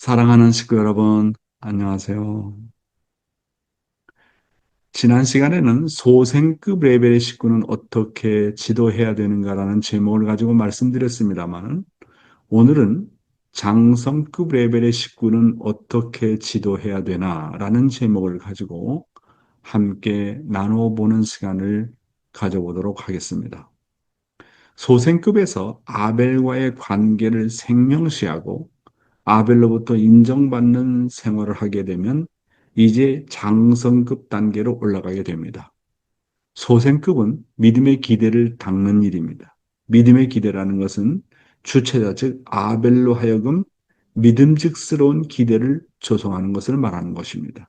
사랑하는 식구 여러분, 안녕하세요. 지난 시간에는 소생급 레벨의 식구는 어떻게 지도해야 되는가라는 제목을 가지고 말씀드렸습니다만, 오늘은 장성급 레벨의 식구는 어떻게 지도해야 되나라는 제목을 가지고 함께 나누어 보는 시간을 가져보도록 하겠습니다. 소생급에서 아벨과의 관계를 생명시하고 아벨로부터 인정받는 생활을 하게 되면 이제 장성급 단계로 올라가게 됩니다. 소생급은 믿음의 기대를 닦는 일입니다. 믿음의 기대라는 것은 주체자, 즉 아벨로 하여금 믿음직스러운 기대를 조성하는 것을 말하는 것입니다.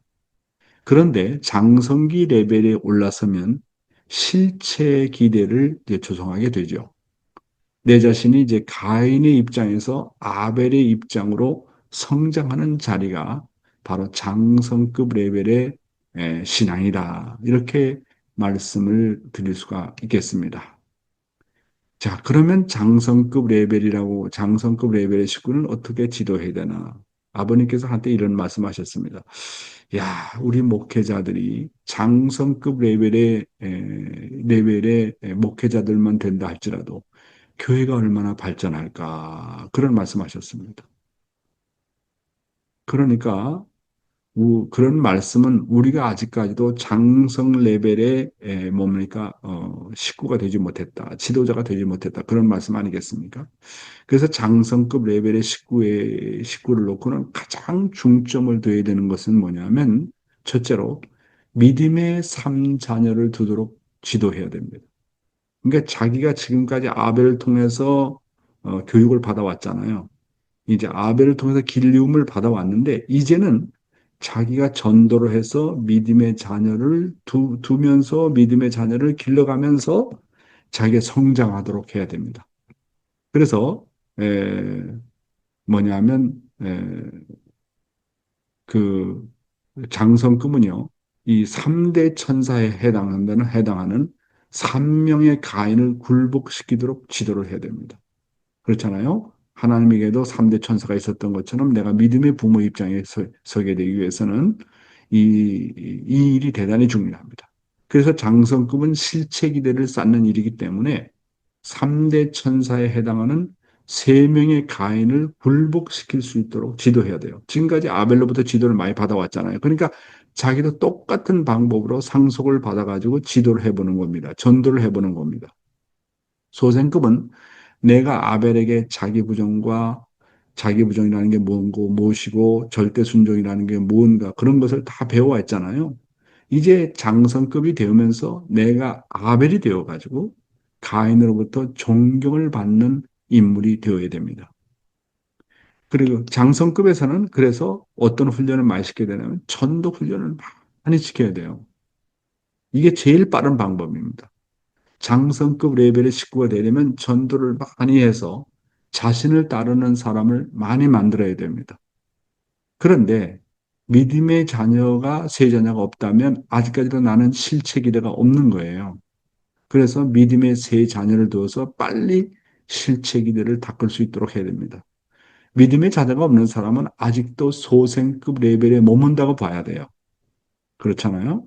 그런데 장성기 레벨에 올라서면 실체의 기대를 조성하게 되죠. 내 자신이 이제 가인의 입장에서 아벨의 입장으로 성장하는 자리가 바로 장성급 레벨의 신앙이다. 이렇게 말씀을 드릴 수가 있겠습니다. 자, 그러면 장성급 레벨의 식구는 어떻게 지도해야 되나? 아버님께서 한때 이런 말씀하셨습니다. 야, 우리 목회자들이 장성급 레벨의 목회자들만 된다 할지라도 교회가 얼마나 발전할까 그런 말씀하셨습니다. 그러니까 그런 말씀은 우리가 아직까지도 장성 레벨의 뭡니까 식구가 되지 못했다, 지도자가 되지 못했다 그런 말씀 아니겠습니까? 그래서 장성급 레벨의 식구를 놓고는 가장 중점을 둬야 되는 것은 뭐냐면 첫째로 믿음의 삶 자녀를 두도록 지도해야 됩니다. 그러니까 자기가 지금까지 아벨을 통해서 교육을 받아왔잖아요. 이제 아벨을 통해서 길리움을 받아왔는데 이제는 자기가 전도를 해서 믿음의 자녀를 두면서 믿음의 자녀를 길러가면서 자기가 성장하도록 해야 됩니다. 그래서 에, 뭐냐면 그 장성금은요, 이 3대 천사에 해당하는 3명의 가인을 굴복시키도록 지도를 해야 됩니다. 그렇잖아요. 하나님에게도 3대 천사가 있었던 것처럼 내가 믿음의 부모 입장에 서게 되기 위해서는 이 일이 대단히 중요합니다. 그래서 장성급은 실체 기대를 쌓는 일이기 때문에 3대 천사에 해당하는 3명의 가인을 굴복시킬 수 있도록 지도해야 돼요. 지금까지 아벨로부터 지도를 많이 받아왔잖아요. 그러니까 자기도 똑같은 방법으로 상속을 받아가지고 지도를 해보는 겁니다. 전도를 해보는 겁니다. 소생급은 내가 아벨에게 자기 부정이라는 게 뭔고, 무엇이고, 절대 순종이라는 게 뭔가, 그런 것을 다 배워왔잖아요. 이제 장성급이 되면서 내가 아벨이 되어가지고 가인으로부터 존경을 받는 인물이 되어야 됩니다. 그리고 장성급에서는 그래서 어떤 훈련을 많이 시켜야 되냐면 전도 훈련을 많이 시켜야 돼요. 이게 제일 빠른 방법입니다. 장성급 레벨의 식구가 되려면 전도를 많이 해서 자신을 따르는 사람을 많이 만들어야 됩니다. 그런데 믿음의 자녀가 세 자녀가 없다면 아직까지도 나는 실체 기대가 없는 거예요. 그래서 믿음의 세 자녀를 두어서 빨리 실체 기대를 닦을 수 있도록 해야 됩니다. 믿음의 자녀가 없는 사람은 아직도 소생급 레벨에 머문다고 봐야 돼요. 그렇잖아요?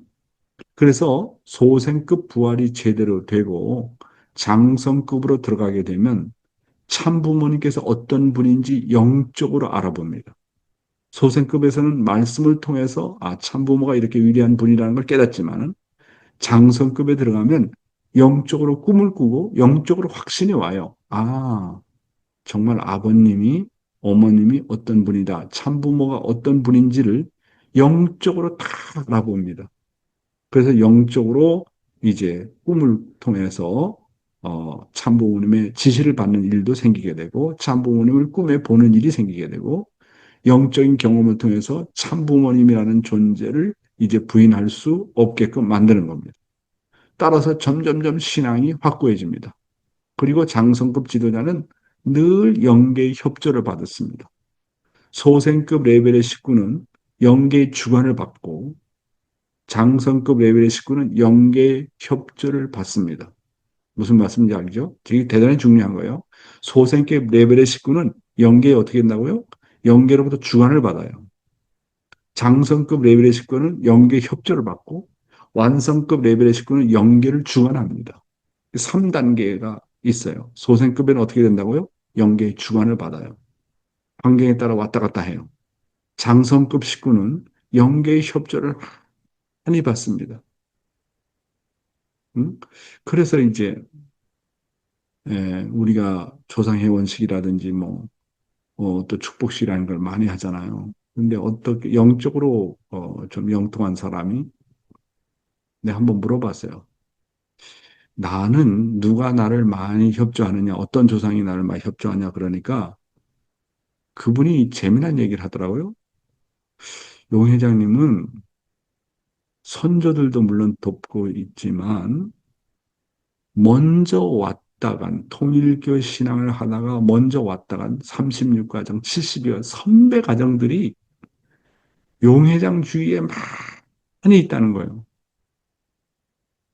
그래서 소생급 부활이 제대로 되고 장성급으로 들어가게 되면 참 부모님께서 어떤 분인지 영적으로 알아봅니다. 소생급에서는 말씀을 통해서 참 부모가 이렇게 위대한 분이라는 걸 깨닫지만은 장성급에 들어가면 영적으로 꿈을 꾸고 영적으로 확신이 와요. 정말 아버님이 어머님이 어떤 분이다. 참 부모가 어떤 분인지를 영적으로 다 알아봅니다. 그래서 영적으로 이제 꿈을 통해서 참부모님의 지시를 받는 일도 생기게 되고 참부모님을 꿈에 보는 일이 생기게 되고 영적인 경험을 통해서 참부모님이라는 존재를 이제 부인할 수 없게끔 만드는 겁니다. 따라서 점점점 신앙이 확고해집니다. 그리고 장성급 지도자는 늘 영계의 협조를 받았습니다. 소생급 레벨의 식구는 영계의 주관을 받고 장성급 레벨의 식구는 영계의 협조를 받습니다. 무슨 말씀인지 알죠? 되게 대단히 중요한 거예요. 소생급 레벨의 식구는 영계에 어떻게 된다고요? 영계로부터 주관을 받아요. 장성급 레벨의 식구는 영계 협조를 받고 완성급 레벨의 식구는 영계를 주관합니다. 3단계가 있어요. 소생급에는 어떻게 된다고요? 영계의 주관을 받아요. 환경에 따라 왔다 갔다 해요. 장성급 식구는 영계의 협조를 많이 받습니다. 음? 그래서 이제 우리가 조상회원식이라든지 뭐 또 축복식이라는 걸 많이 하잖아요. 근데 어떻게 영적으로 좀 영통한 사람이 내가 한번 물어봤어요. 나는 누가 나를 많이 협조하느냐, 어떤 조상이 나를 많이 협조하냐 그러니까 그분이 재미난 얘기를 하더라고요. 용 회장님은 선조들도 물론 돕고 있지만 먼저 왔다간 통일교 신앙을 하다가 먼저 왔다간 36가정, 70여 선배 가정들이 용 회장 주위에 많이 있다는 거예요.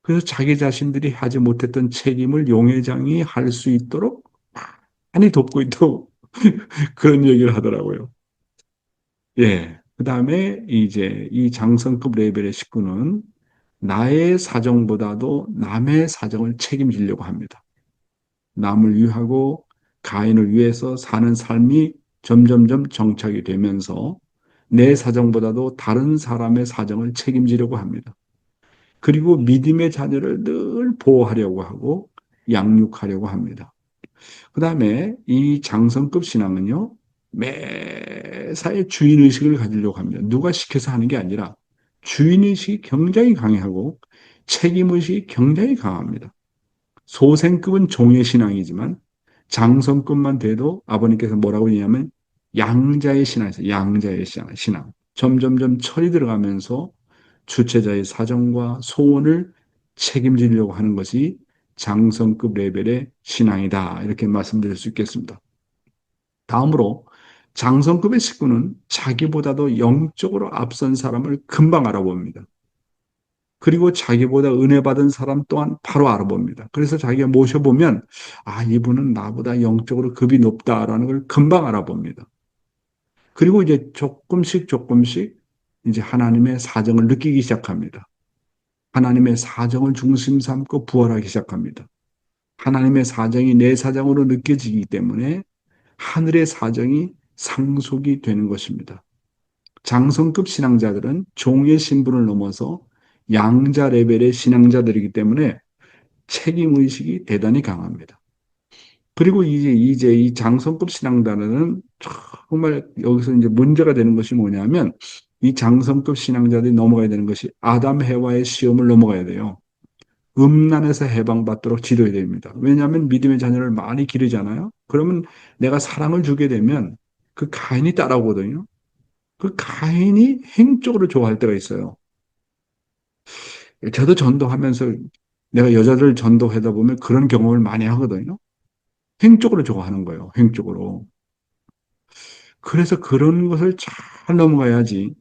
그래서 자기 자신들이 하지 못했던 책임을 용 회장이 할 수 있도록 많이 돕고 있다고 그런 얘기를 하더라고요. 예. 그 다음에 이제 이 장성급 레벨의 식구는 나의 사정보다도 남의 사정을 책임지려고 합니다. 남을 위하고 가인을 위해서 사는 삶이 점점점 정착이 되면서 내 사정보다도 다른 사람의 사정을 책임지려고 합니다. 그리고 믿음의 자녀를 늘 보호하려고 하고 양육하려고 합니다. 그 다음에 이 장성급 신앙은요, 매사에 주인의식을 가지려고 합니다. 누가 시켜서 하는 게 아니라 주인의식이 굉장히 강하고 책임의식이 굉장히 강합니다. 소생급은 종의 신앙이지만 장성급만 돼도 아버님께서 뭐라고 했냐면 양자의 신앙에서 양자의 신앙. 점점점 철이 들어가면서 주체자의 사정과 소원을 책임지려고 하는 것이 장성급 레벨의 신앙이다. 이렇게 말씀드릴 수 있겠습니다. 다음으로 장성급의 식구는 자기보다도 영적으로 앞선 사람을 금방 알아봅니다. 그리고 자기보다 은혜 받은 사람 또한 바로 알아봅니다. 그래서 자기가 모셔보면, 아, 이분은 나보다 영적으로 급이 높다라는 걸 금방 알아봅니다. 그리고 이제 조금씩 조금씩 이제 하나님의 사정을 느끼기 시작합니다. 하나님의 사정을 중심 삼고 부활하기 시작합니다. 하나님의 사정이 내 사정으로 느껴지기 때문에 하늘의 사정이 상속이 되는 것입니다. 장성급 신앙자들은 종의 신분을 넘어서 양자 레벨의 신앙자들이기 때문에 책임의식이 대단히 강합니다. 그리고 이제 이 장성급 신앙자는 정말 여기서 이제 문제가 되는 것이 뭐냐면 이 장성급 신앙자들이 넘어가야 되는 것이 아담 해와의 시험을 넘어가야 돼요. 음란에서 해방받도록 지도해야 됩니다. 왜냐하면 믿음의 자녀를 많이 기르잖아요. 그러면 내가 사랑을 주게 되면 그 가인이 따라오거든요. 그 가인이 행적으로 좋아할 때가 있어요. 저도 전도하면서 내가 여자들 전도하다 보면 그런 경험을 많이 하거든요. 행적으로 좋아하는 거예요. 행적으로. 그래서 그런 것을 잘 넘어가야지.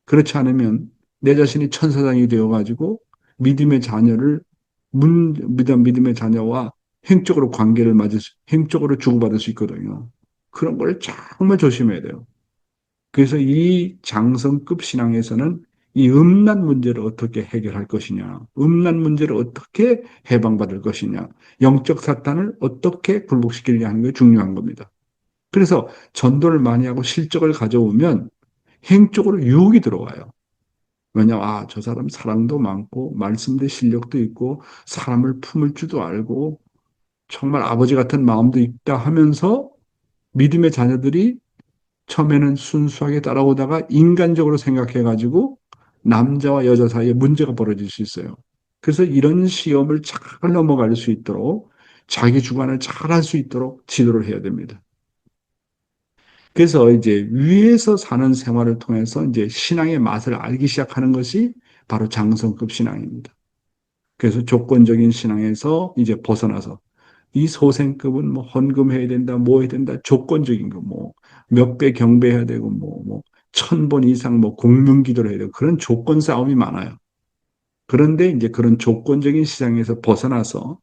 그렇지 않으면 내 자신이 천사장이 되어가지고 믿음의 자녀를 믿음의 자녀와 행적으로 관계를 행적으로 주고받을 수 있거든요. 그런 걸 정말 조심해야 돼요. 그래서 이 장성급 신앙에서는 이 음란 문제를 어떻게 해결할 것이냐, 음란 문제를 어떻게 해방받을 것이냐, 영적 사탄을 어떻게 굴복시키느냐 하는 게 중요한 겁니다. 그래서 전도를 많이 하고 실적을 가져오면 행적으로 유혹이 들어와요. 왜냐하면 저 사람 사랑도 많고 말씀도 실력도 있고 사람을 품을 줄도 알고 정말 아버지 같은 마음도 있다 하면서 믿음의 자녀들이 처음에는 순수하게 따라오다가 인간적으로 생각해가지고 남자와 여자 사이에 문제가 벌어질 수 있어요. 그래서 이런 시험을 잘 넘어갈 수 있도록 자기 주관을 잘 할 수 있도록 지도를 해야 됩니다. 그래서 이제 위에서 사는 생활을 통해서 이제 신앙의 맛을 알기 시작하는 것이 바로 장성급 신앙입니다. 그래서 조건적인 신앙에서 이제 벗어나서 이 소생급은 뭐 헌금해야 된다, 뭐 해야 된다, 조건적인 거, 뭐 몇 배 경배해야 되고, 뭐 1000번 이상 뭐 공명기도를 해야 되고 그런 조건 싸움이 많아요. 그런데 이제 그런 조건적인 시장에서 벗어나서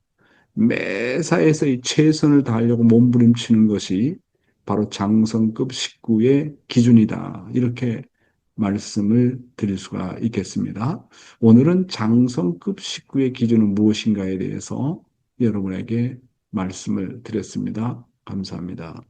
매사에서 이 최선을 다하려고 몸부림치는 것이 바로 장성급 식구의 기준이다. 이렇게 말씀을 드릴 수가 있겠습니다. 오늘은 장성급 식구의 기준은 무엇인가에 대해서 여러분에게 말씀을 드렸습니다. 감사합니다.